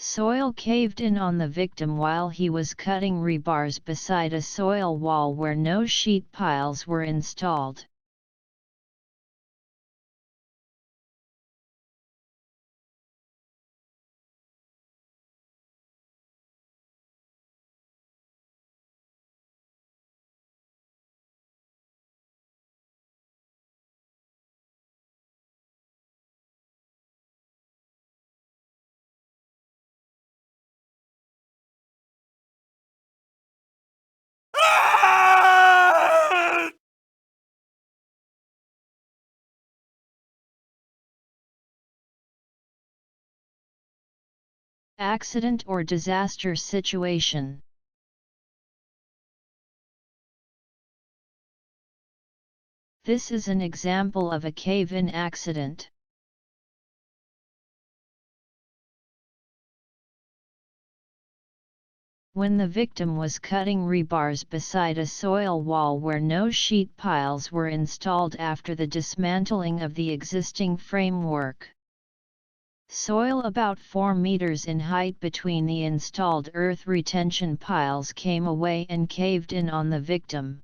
Soil caved in on the victim while he was cutting rebars beside a soil wall where no sheet piles were installed. Accident or disaster situation. This is an example of a cave-in accident. When the victim was cutting rebars beside a soil wall where no sheet piles were installed after the dismantling of the existing framework. Soil about 4 meters in height between the installed earth retention piles came away and caved in on the victim.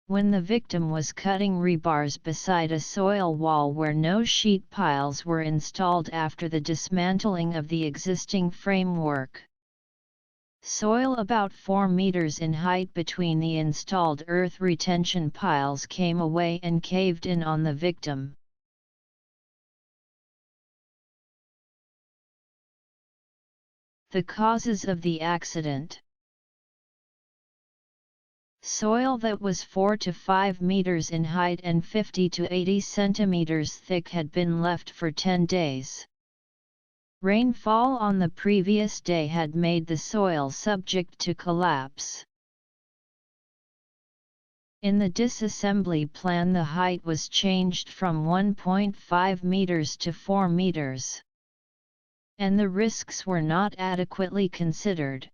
When the victim was cutting rebars beside a soil wall where no sheet piles were installed after the dismantling of the existing framework. Soil about 4 meters in height between the installed earth retention piles came away and caved in on the victim. The causes of the accident. Soil that was 4 to 5 meters in height and 50 to 80 centimeters thick had been left for 10 days. Rainfall on the previous day had made the soil subject to collapse. In the disassembly plan, the height was changed from 1.5 meters to 4 meters. And the risks were not adequately considered.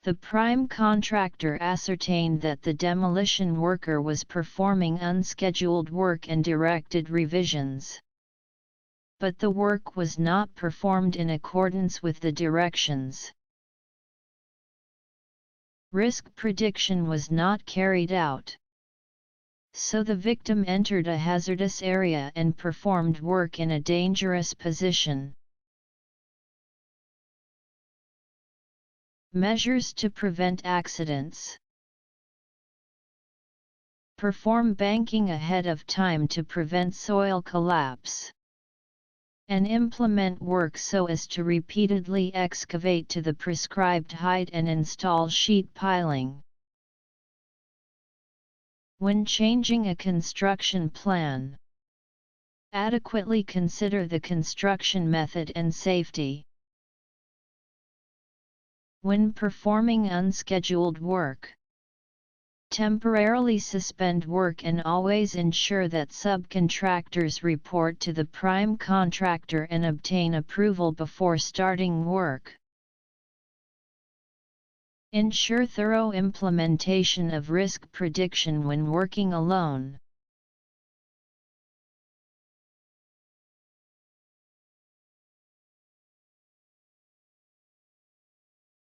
The prime contractor ascertained that the demolition worker was performing unscheduled work and directed revisions. But the work was not performed in accordance with the directions. Risk prediction was not carried out. So the victim entered a hazardous area and performed work in a dangerous position. Measures to prevent accidents. Perform banking ahead of time to prevent soil collapse. And implement work so as to repeatedly excavate to the prescribed height and install sheet piling. When changing a construction plan, adequately consider the construction method and safety. When performing unscheduled work, temporarily suspend work and always ensure that subcontractors report to the prime contractor and obtain approval before starting work. Ensure thorough implementation of risk prediction when working alone.